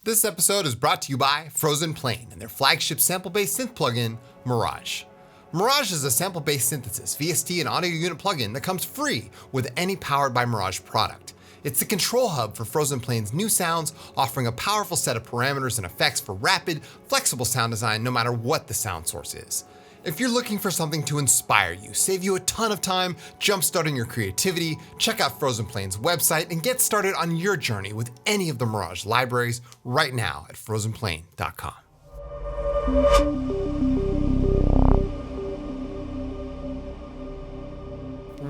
This episode is brought to you by Frozen Plain and their flagship sample-based synth plugin, Mirage. Mirage is a sample-based synthesis, VST, and audio unit plugin that comes free with any Powered by Mirage product. It's the control hub for Frozen Plain's new sounds, offering a powerful set of parameters and effects for rapid, flexible sound design no matter what the sound source is. If you're looking for something to inspire you, save you a ton of time, jumpstarting your creativity, check out Frozen Plain's website and get started on your journey with any of the Mirage libraries right now at frozenplain.com.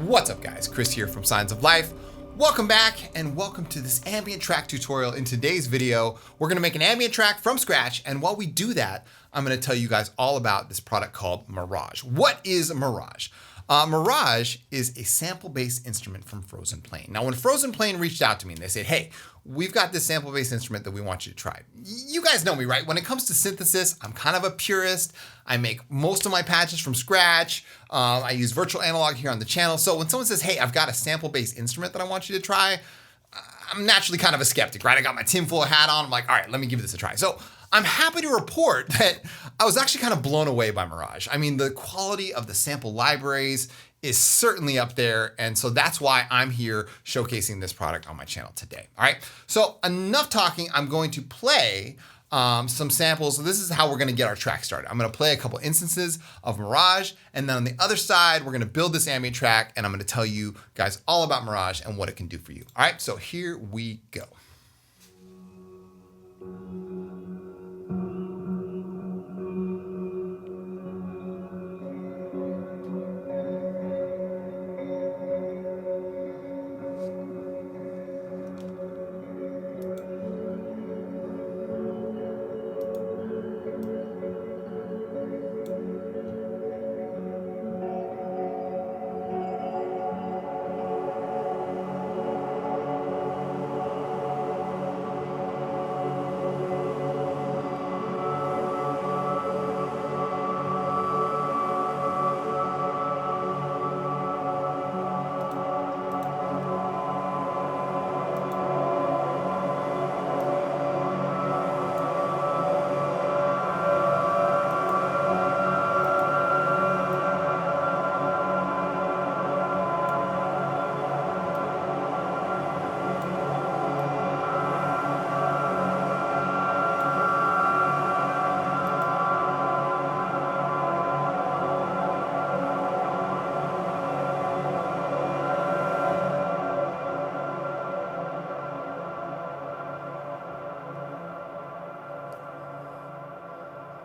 What's up guys, Chris here from Signs of Life. Welcome back and welcome to this ambient track tutorial. In today's video, we're gonna make an ambient track from scratch, and while we do that, I'm gonna tell you guys all about this product called Mirage. What is Mirage? Mirage is a sample-based instrument from Frozen Plain. Now, when Frozen Plain reached out to me and they said, hey, we've got this sample-based instrument that we want you to try. You guys know me, right? When it comes to synthesis, I'm kind of a purist. I make most of my patches from scratch. I use virtual analog here on the channel. So when someone says, hey, I've got a sample-based instrument that I want you to try, I'm naturally kind of a skeptic, right? I got my tinfoil hat on. I'm like, all right, let me give this a try. So I'm happy to report that I was actually kind of blown away by Mirage. I mean, the quality of the sample libraries is certainly up there. And so that's why I'm here showcasing this product on my channel today. All right, so enough talking. I'm going to play some samples. So this is how we're gonna get our track started. I'm gonna play a couple instances of Mirage, and then on the other side, we're gonna build this ambient track, and I'm gonna tell you guys all about Mirage and what it can do for you. All right, so here we go.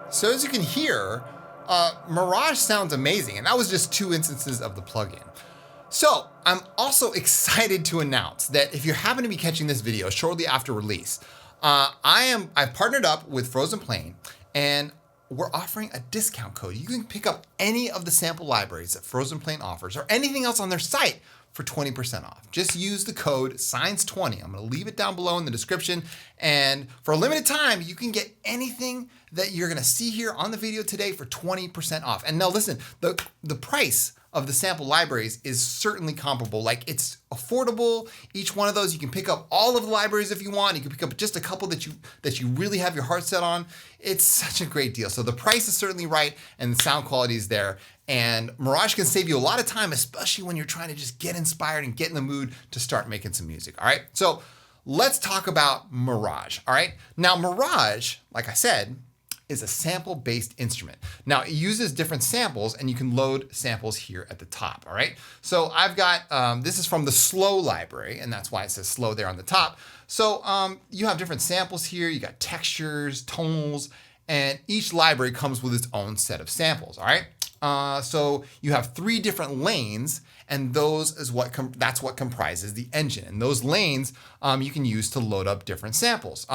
So as you can hear, Mirage sounds amazing, and that was just two instances of the plugin. So I'm also excited to announce that if you happen to be catching this video shortly after release, I've partnered up with Frozen Plain, and we're offering a discount code. You can pick up any of the sample libraries that Frozen Plain offers or anything else on their site for 20% off. Just use the code SIGNS20. I'm gonna leave it down below in the description. And for a limited time, you can get anything that you're gonna see here on the video today for 20% off. And now listen, the price of the sample libraries is certainly comparable. Like, it's affordable. Each one of those, you can pick up all of the libraries if you want. You can pick up just a couple that you really have your heart set on. It's such a great deal. So the price is certainly right and the sound quality is there. And Mirage can save you a lot of time, especially when you're trying to just get inspired and get in the mood to start making some music, all right? So let's talk about Mirage, all right? Now Mirage, like I said, is a sample-based instrument. Now it uses different samples, and you can load samples here at the top, all right? So I've got, this is from the slow library, and that's why it says slow there on the top. So you have different samples here, you got textures, tonals, and each library comes with its own set of samples, all right? So you have 3 different lanes, and those is that's what comprises the engine. And those lanes you can use to load up different samples.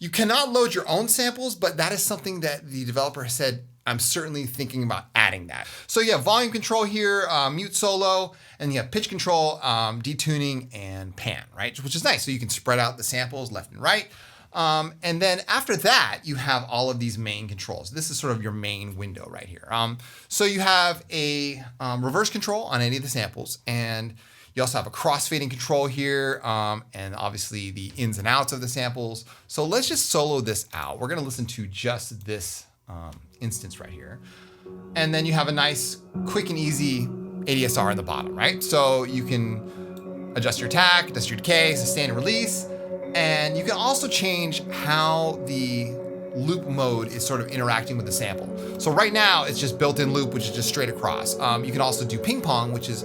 You cannot load your own samples, but that is something that the developer said, I'm certainly thinking about adding that. So you have volume control here, mute solo, and you have pitch control, detuning, and pan, right? Which is nice. So you can spread out the samples left and right. And then after that, you have all of these main controls. This is sort of your main window right here. So you have a reverse control on any of the samples, and You also have a crossfading control here, and obviously the ins and outs of the samples. So let's just solo this out. We're gonna listen to just this instance right here. And then you have a nice, quick and easy ADSR in the bottom, right? So you can adjust your attack, adjust your decay, sustain and release. And you can also change how the loop mode is sort of interacting with the sample. So right now it's just built-in loop, which is just straight across. You can also do ping pong, which is,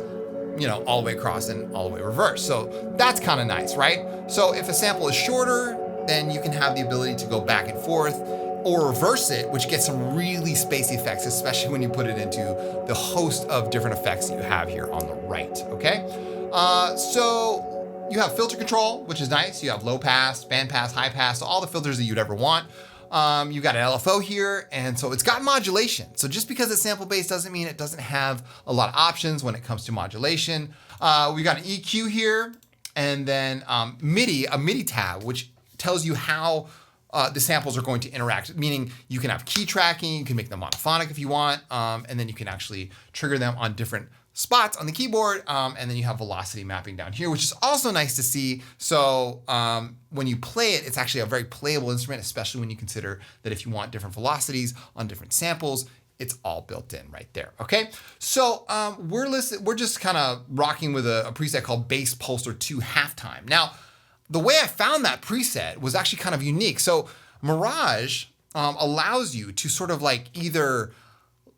you know, all the way across and all the way reverse. So that's kind of nice, right? So if a sample is shorter, then you can have the ability to go back and forth or reverse it, which gets some really spacey effects, especially when you put it into the host of different effects that you have here on the right, okay? So you have filter control, which is nice. You have low pass, band pass, high pass, so all the filters that you'd ever want. You've got an LFO here, and so it's got modulation. So just because it's sample-based doesn't mean it doesn't have a lot of options when it comes to modulation. We've got an EQ here, and then MIDI, a MIDI tab, which tells you how the samples are going to interact, meaning you can have key tracking, you can make them monophonic if you want, and then you can actually trigger them on different spots on the keyboard, and then you have velocity mapping down here, which is also nice to see. So when you play it, it's actually a very playable instrument, especially when you consider that if you want different velocities on different samples, it's all built in right there, okay? So we're just kind of rocking with a preset called Bass Pulsar 2 Halftime. Now, the way I found that preset was actually kind of unique. So Mirage allows you to sort of like either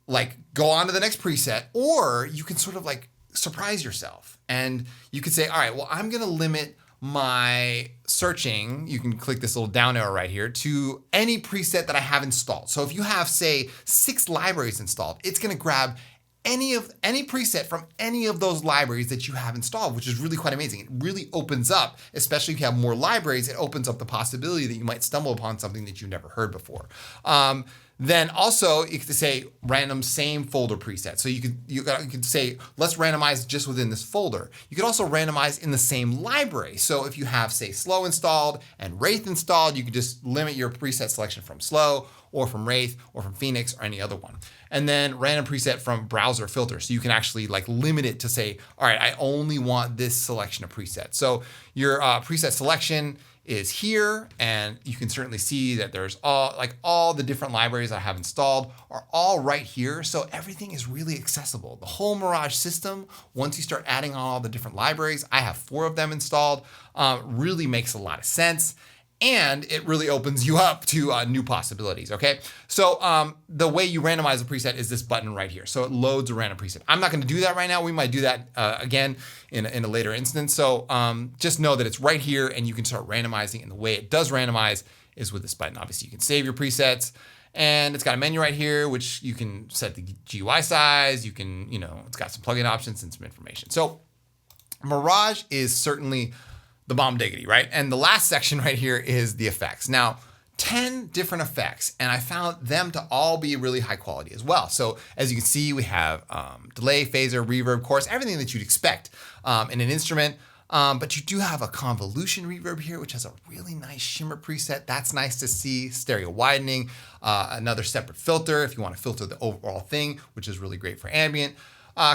like go on to the next preset, or you can sort of like surprise yourself. And you could say, all right, well, I'm gonna limit my searching, you can click this little down arrow right here, to any preset that I have installed. So if you have, say, 6 libraries installed, it's gonna grab any preset from any of those libraries that you have installed, which is really quite amazing. It really opens up, especially if you have more libraries, it opens up the possibility that you might stumble upon something that you've never heard before. Then also you could say random same folder preset. So you could say, let's randomize just within this folder. You could also randomize in the same library. So if you have, say, Slow installed and Wraith installed, you could just limit your preset selection from Slow or from Wraith or from Phoenix or any other one. And then random preset from browser filter. So you can actually like limit it to say, all right, I only want this selection of presets. So your preset selection is here, and you can certainly see that there's all the different libraries I have installed are all right here. So everything is really accessible. The whole Mirage system, once you start adding on all the different libraries, I have 4 of them installed, really makes a lot of sense. And it really opens you up to new possibilities, okay? So the way you randomize a preset is this button right here. So it loads a random preset. I'm not gonna do that right now. We might do that again in a later instance. So just know that it's right here and you can start randomizing, and the way it does randomize is with this button. Obviously you can save your presets, and it's got a menu right here, which you can set the GUI size, you can, it's got some plugin options and some information. So Mirage is certainly the bomb diggity, right? And the last section right here is the effects. Now, 10 different effects, and I found them to all be really high quality as well. So as you can see, we have delay, phaser, reverb, chorus, everything that you'd expect in an instrument. But you do have a convolution reverb here, which has a really nice shimmer preset. That's nice to see. Stereo widening, another separate filter if you want to filter the overall thing, which is really great for ambient.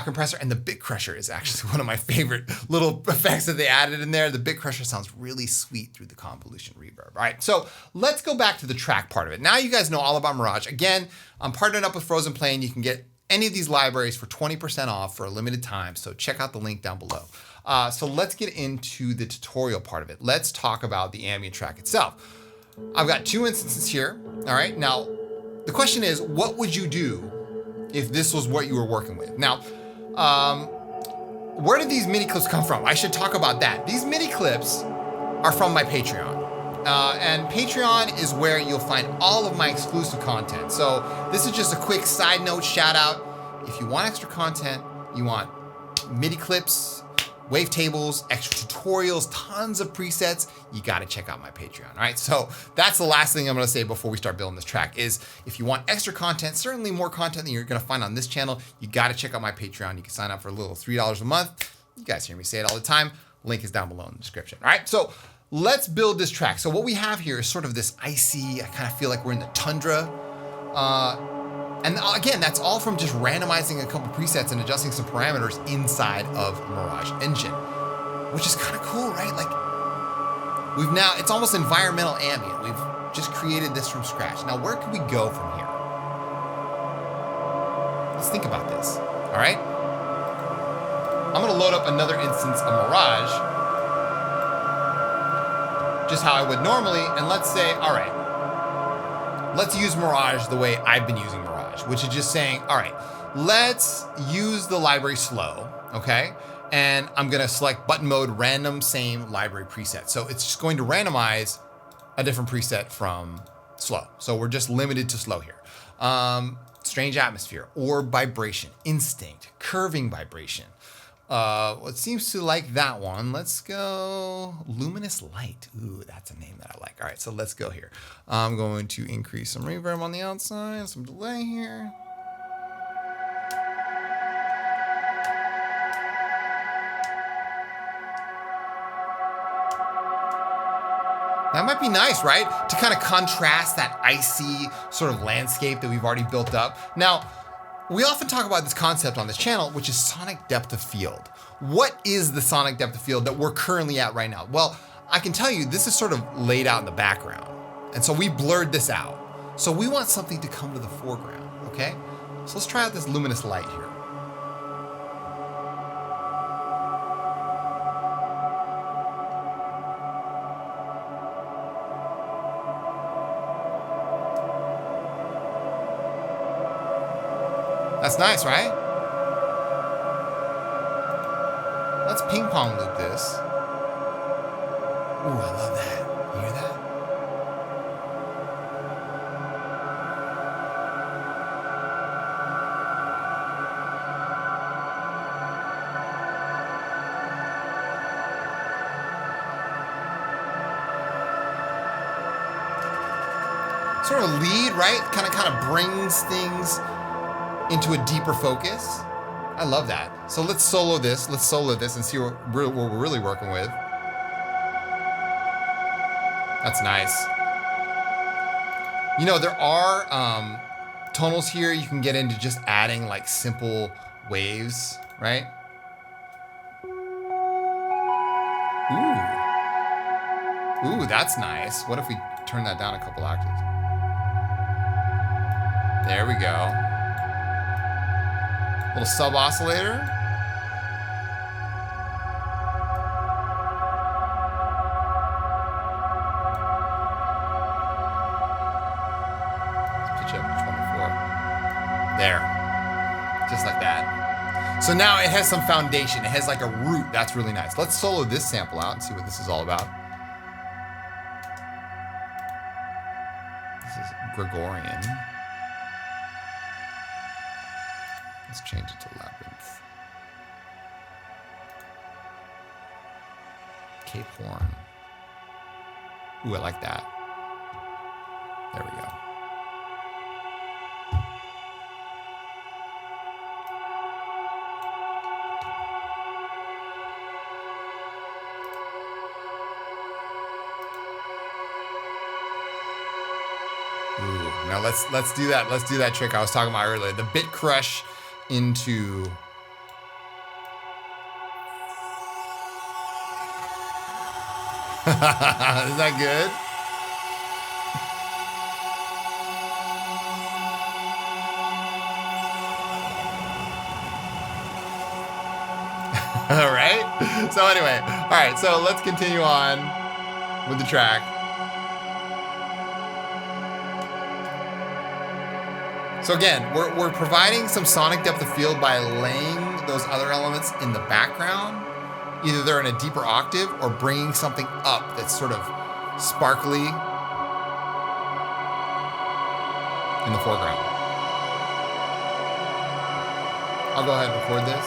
Compressor, and the bit crusher is actually one of my favorite little effects that they added in there. The bit crusher sounds really sweet through the convolution reverb. All right, so let's go back to the track part of it. Now you guys know all about Mirage. Again, I'm partnered up with Frozen Plane. You can get any of these libraries for 20% off for a limited time, so check out the link down below. So let's get into the tutorial part of it. Let's talk about the ambient track itself. I've got 2 instances here, all right? Now, the question is, what would you do if this was what you were working with? Now, where did these MIDI clips come from? I should talk about that. These MIDI clips are from my Patreon. And Patreon is where you'll find all of my exclusive content. So this is just a quick side note shout out. If you want extra content, you want MIDI clips, wavetables, extra tutorials, tons of presets, you gotta check out my Patreon, all right? So that's the last thing I'm gonna say before we start building this track is if you want extra content, certainly more content than you're gonna find on this channel, you gotta check out my Patreon. You can sign up for a little $3 a month. You guys hear me say it all the time. Link is down below in the description, all right? So let's build this track. So what we have here is sort of this icy, I kind of feel like we're in the tundra And again, that's all from just randomizing a couple presets and adjusting some parameters inside of Mirage Engine, which is kind of cool, right? Like it's almost environmental ambient. We've just created this from scratch. Now, where can we go from here? Let's think about this, all right? I'm gonna load up another instance of Mirage, just how I would normally, and let's say, all right, let's use Mirage the way I've been using Mirage, which is just saying, all right, let's use the library slow, okay? And I'm gonna select button mode, random, same library preset. So it's just going to randomize a different preset from slow. So we're just limited to slow here. Strange atmosphere, orb vibration, instinct, curving vibration. What seems to like that one? Let's go luminous light. Ooh, that's a name that I like. All right, so let's go here. I'm going to increase some reverb on the outside, some delay here. That might be nice, right? To kind of contrast that icy sort of landscape that we've already built up. Now, we often talk about this concept on this channel, which is sonic depth of field. What is the sonic depth of field that we're currently at right now? Well, I can tell you this is sort of laid out in the background. And so we blurred this out. So we want something to come to the foreground, okay? So let's try out this luminous light here. That's nice, right? Let's ping pong loop this. Ooh, I love that. You hear that? Sort of lead, right? Kind of brings things into a deeper focus. I love that. So let's solo this. Let's solo this and see what we're really working with. That's nice. You know, there are tonals here you can get into just adding like simple waves, right? Ooh, that's nice. What if we turn that down a couple octaves? There we go. Little sub oscillator. Let's pitch up to 24. There. Just like that. So now it has some foundation. It has like a root. That's really nice. Let's solo this sample out and see what this is all about. This is Gregorian. Let's change it to Labyrinth. Cape Horn. Ooh, I like that. There we go. Ooh, now let's do that. Let's do that trick I was talking about earlier. The bit crush into is that good? All right. So anyway, all right. So let's continue on with the track. So again, we're providing some sonic depth of field by laying those other elements in the background. Either they're in a deeper octave or bringing something up that's sort of sparkly in the foreground. I'll go ahead and record this.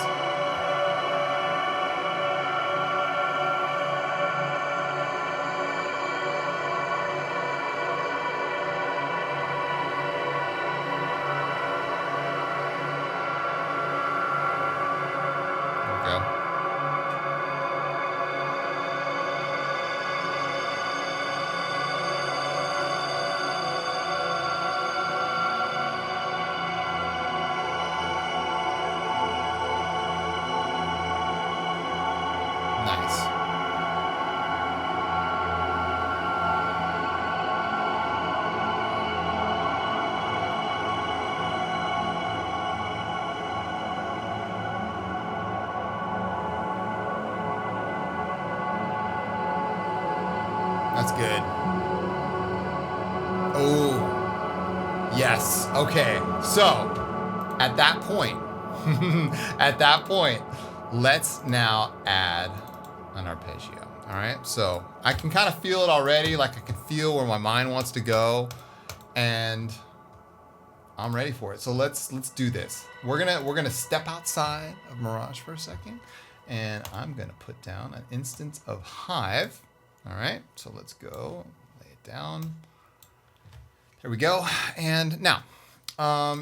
good. Oh, yes. Okay. So at that point, let's now add an arpeggio. All right. So I can kind of feel it already. Like I can feel where my mind wants to go, and I'm ready for it. So let's do this. We're gonna step outside of Mirage for a second, and I'm gonna put down an instance of Hive. All right. So let's go lay it down. There we go. And now,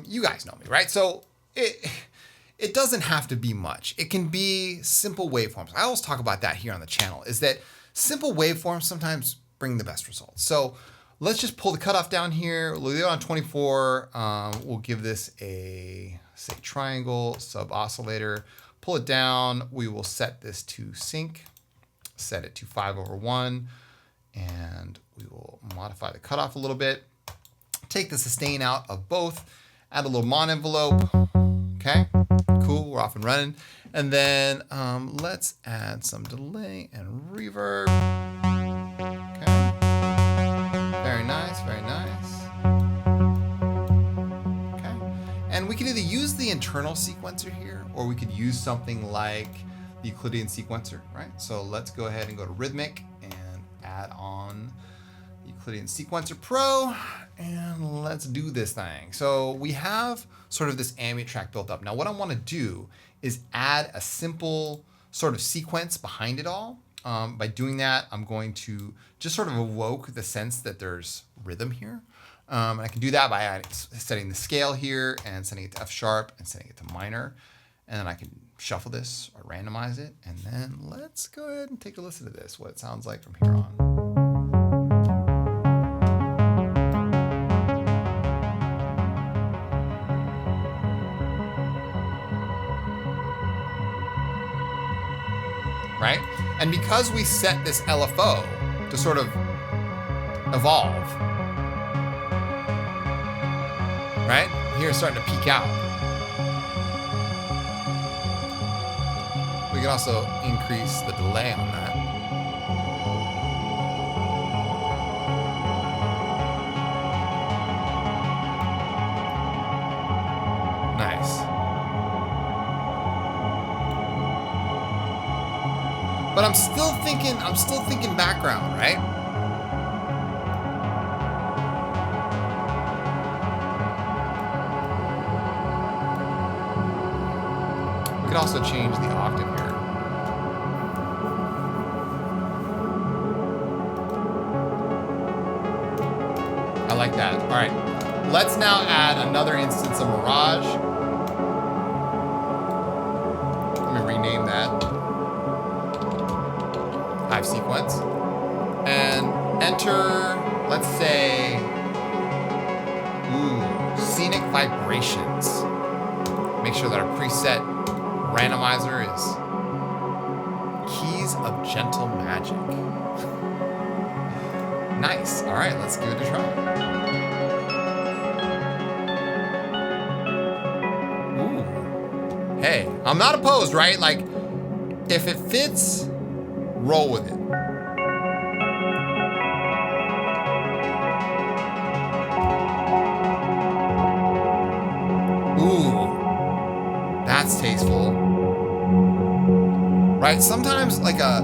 you guys know me, right? So it doesn't have to be much. It can be simple waveforms. I always talk about that here on the channel, is that simple waveforms sometimes bring the best results. So let's just pull the cutoff down here. We'll leave it on 24. We'll give this a, say, triangle sub oscillator. Pull it down. We will set this to sync, set it to 5/1, and we will modify the cutoff a little bit. Take the sustain out of both, add a little mon envelope. Okay, cool, we're off and running. And then let's add some delay and reverb. Okay, very nice, very nice. Okay, and we can either use the internal sequencer here, or we could use something like the Euclidean sequencer, right? So let's go ahead and go to Rhythmic and add on the Euclidean Sequencer Pro, and let's do this thing. So we have sort of this ambient track built up. Now what I want to do is add a simple sort of sequence behind it all. By doing that, I'm going to just sort of evoke the sense that there's rhythm here. And I can do that by setting the scale here and setting it to F sharp and setting it to minor. And then I can shuffle this or randomize it. And then let's go ahead and take a listen to this, what it sounds like from here on. Right? And because we set this LFO to sort of evolve, right? Here it's starting to peak out. We can also increase the delay on that. Nice. But I'm still thinking background, right? We could also change the octave here. I like that. All right, let's now add another instance of Mirage. Let me rename that. Hive sequence, and enter, let's say, scenic vibrations. Make sure that our preset randomizer is keys of gentle magic. Nice. All right, let's give it a try. Ooh. Hey, I'm not opposed, right? Like, if it fits, roll with it. Ooh, that's tasteful. Right? Sometimes like a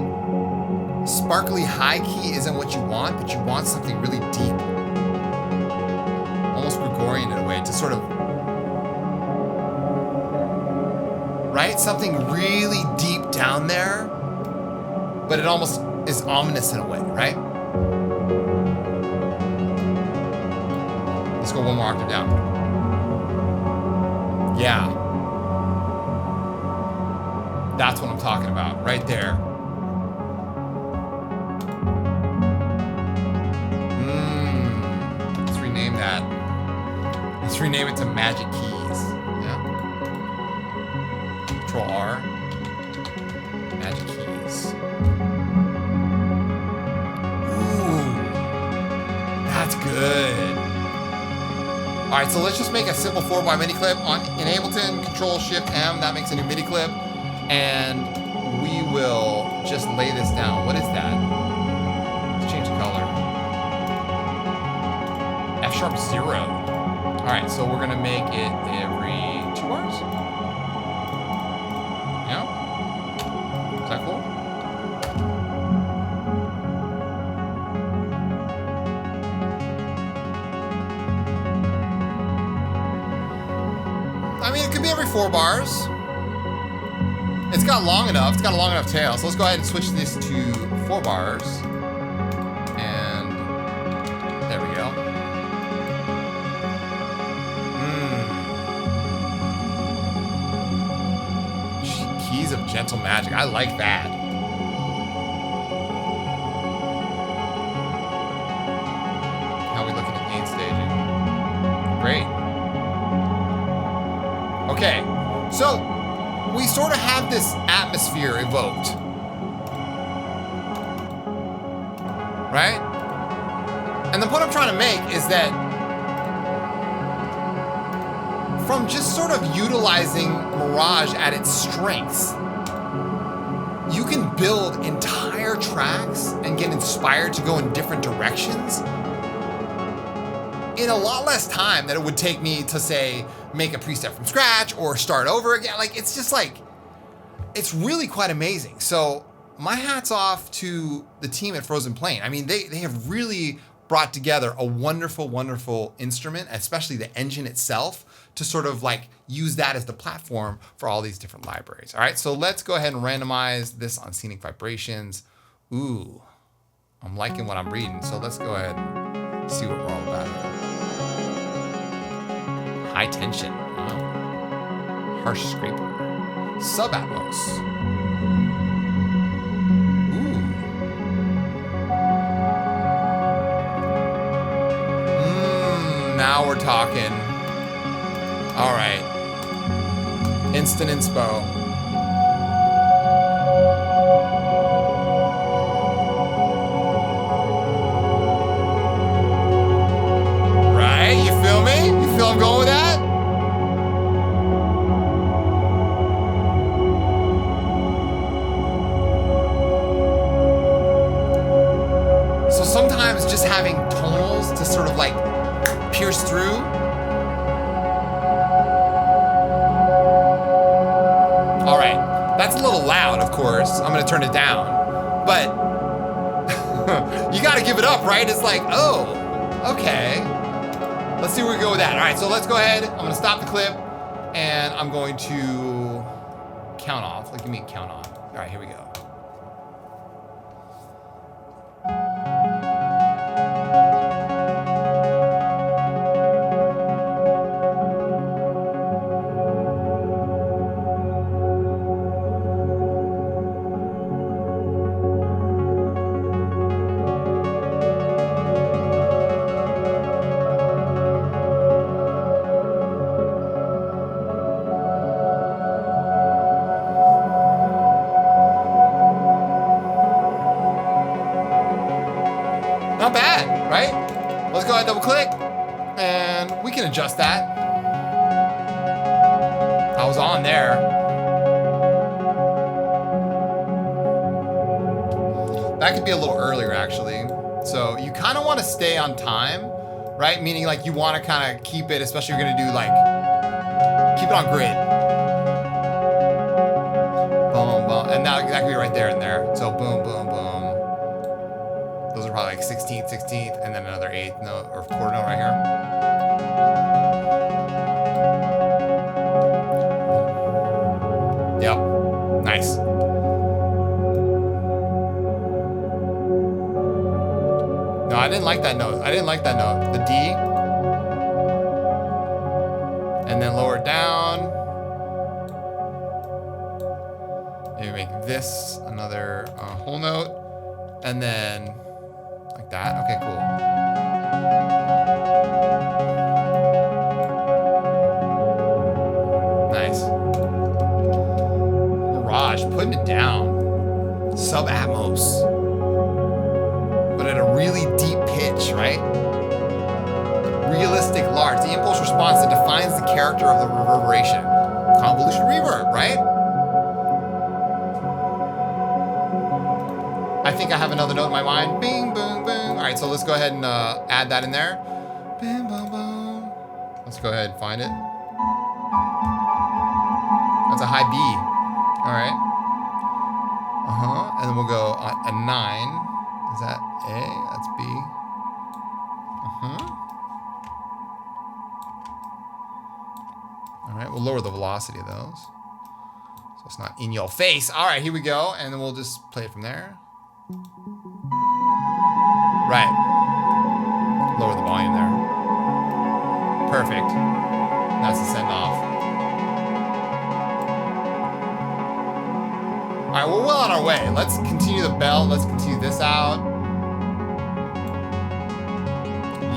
sparkly high key isn't what you want, but you want something really deep. Almost Gregorian in a way, to sort of, right? Something really deep down there, but it almost is ominous in a way, right? Let's go one more octave down. Yeah. That's what I'm talking about, right there. Let's rename that. Let's rename it to Magic Keys. Yeah. Control R. Magic Keys. That's good. All right, so let's just make a simple 4x MIDI clip in Ableton. Control Shift M, that makes a new MIDI clip, and we will just lay this down. What is that? Let's change the color. sharp 0. All right, so we're gonna make it every 2 bars. Yeah. Is that cool? I mean, it could be every 4 bars. It's got long enough. It's got a long enough tail. So let's go ahead and switch this to 4 bars. And there we go. Keys of Gentle Magic. I like that. How are we looking at gain staging? Great. Okay, so we sort of have this atmosphere evoked, right? And the point I'm trying to make is that from just sort of utilizing Mirage at its strengths, you can build entire tracks and get inspired to go in different directions in a lot less time than it would take me to, say, make a preset from scratch or start over again. Like, it's just like, it's really quite amazing. So my hat's off to the team at Frozen Plain. I mean, they have really brought together a wonderful, wonderful instrument, especially the engine itself, to sort of like use that as the platform for all these different libraries. All right, so let's go ahead and randomize this on Scenic Vibrations. Ooh, I'm liking what I'm reading. So let's go ahead and see what we're all about here. High tension. Oh. Harsh scraper. Sub-Atmos. Ooh. Now we're talking. All right. Instant inspo. Right? You feel me? You feel I'm going with that? So sometimes just having tonals to sort of like pierce through. All right, that's a little loud, of course. I'm gonna turn it down, but you gotta give it up, right? It's like, oh, okay. Let's see where we go with that. All right, so let's go ahead. I'm gonna stop the clip and I'm going to count off. Like, give me a count off. All right, here we go. Not bad, right? Let's go ahead and double click and we can adjust that. I was on there. That could be a little earlier actually. So you kind of want to stay on time, right? Meaning like you want to kind of keep it, especially if you're gonna do like, keep it on grid. Boom, boom, and that could be right there and there. So boom, boom, boom. Those are probably like 16th, 16th, and then another 8th note or quarter note right here. Yep, nice. No, I didn't like that note. I didn't like that note. The D. And then lower it down. Maybe make this another whole note. And then like that. Okay, cool. Nice. Mirage, putting it down. Sub-Atmos. But at a really deep pitch, right? Realistic large. The impulse response that defines the character of the reverberation. Convolution reverb, right? I think I have another note in my mind. Bing, boom, boom. All right, so let's go ahead and add that in there. Bam, bam, bam. Let's go ahead and find it. That's a high B. All right. And then we'll go a 9. Is that A? That's B. All right, we'll lower the velocity of those, so it's not in your face. All right, here we go, and then we'll just play it from there. Right. Lower the volume there. Perfect. That's the send off. All right, we're well on our way. Let's continue the bell. Let's continue this out.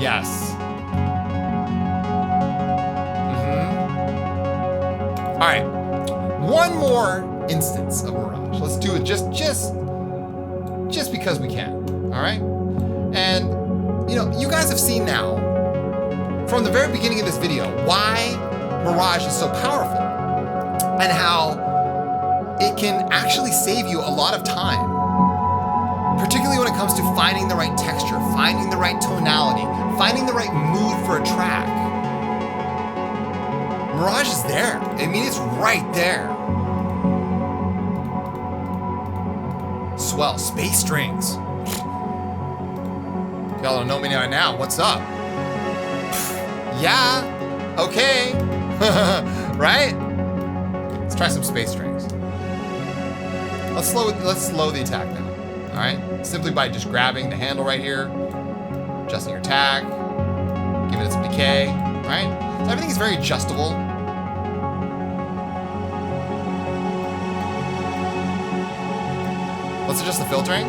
Yes. All right, one more instance of Mirage. Let's do it just because we can, all right? And, you know, you guys have seen now, from the very beginning of this video, why Mirage is so powerful and how it can actually save you a lot of time, particularly when it comes to finding the right texture, finding the right tonality, finding the right mood for a track. Mirage is there. I mean, it's right there. Swell, space strings. Y'all don't know me right now. What's up? Yeah, okay. Right? Let's try some space strings. Let's slow the attack now. All right? Simply by just grabbing the handle right here, adjusting your attack, giving it some decay, right? So everything is very adjustable. Let's adjust the filtering.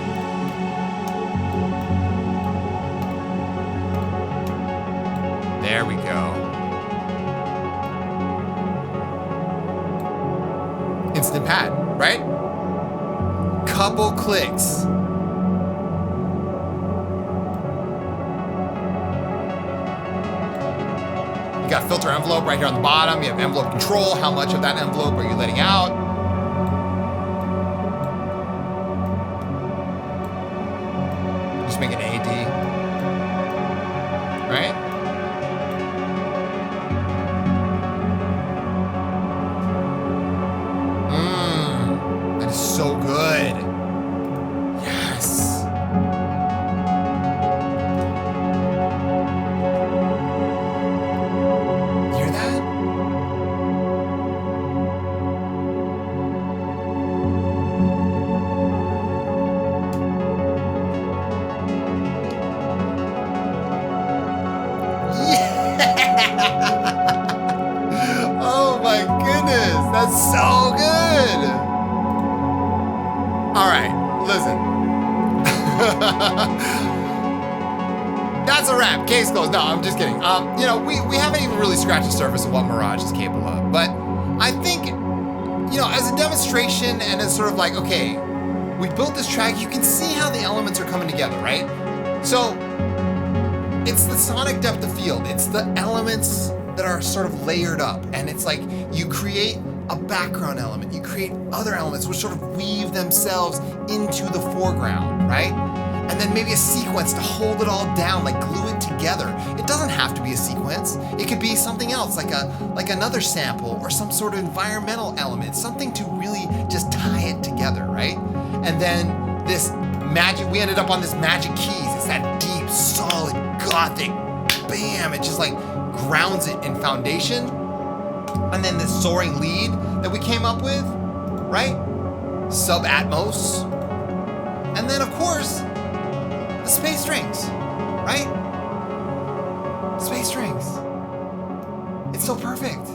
There we go. Instant pad, right? Couple clicks. You got filter envelope right here on the bottom. You have envelope control. How much of that envelope are you letting out? Just make an AD. Right? That is so good. Yes. Hear that? Oh my goodness, that's so good. All right, listen. That's a wrap. Case closed. No, I'm just kidding. You know, we haven't even really scratched the surface of what Mirage is capable of. But I think, you know, as a demonstration and as sort of like, okay, we built this track, you can see how the elements are coming together, right? So it's the sonic depth of field. It's the elements that are sort of layered up. And it's like you create a background element, you create other elements which sort of weave themselves into the foreground, right? And then maybe a sequence to hold it all down, like glue it together. It doesn't have to be a sequence. It could be something else, like another sample or some sort of environmental element, something to really just tie it together, right? And then this magic, we ended up on this magic keys. It's that deep, solid, gothic, bam, it just like grounds it in foundation. And then this soaring lead that we came up with, right? Sub-atmos. And then, of course, the space strings, right? Space strings. It's so perfect.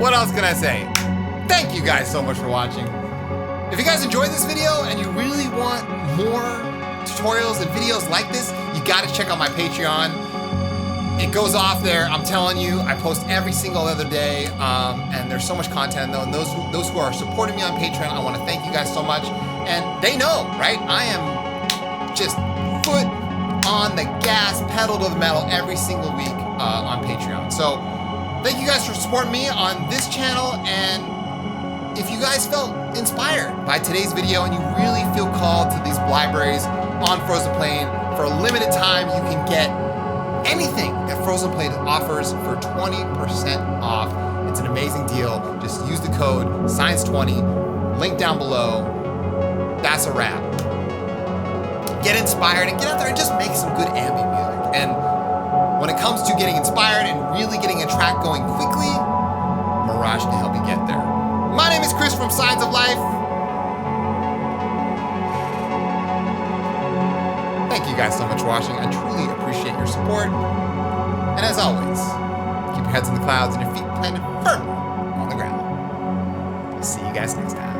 What else can I say? Thank you guys so much for watching. If you guys enjoyed this video and you really want more tutorials and videos like this, you gotta check out my Patreon. It goes off there, I'm telling you. I post every single other day, and there's so much content though. And those who are supporting me on Patreon, I wanna thank you guys so much. And they know, right? I am just foot on the gas, pedal to the metal every single week on Patreon. So Thank you guys for supporting me on this channel, and if you guys felt inspired by today's video and you really feel called to these libraries on Frozen Plain, for a limited time you can get anything that Frozen Plain offers for 20% off. It's an amazing deal. Just use the code Science20, link down below. That's a wrap. Get inspired and get out there and just make some good ambient music. And when it comes to getting inspired and really getting a track going quickly, Mirage can help you get there. My name is Chris from Signs of Life. Thank you guys so much for watching. I truly appreciate your support. And as always, keep your heads in the clouds and your feet planted firmly on the ground. See you guys next time.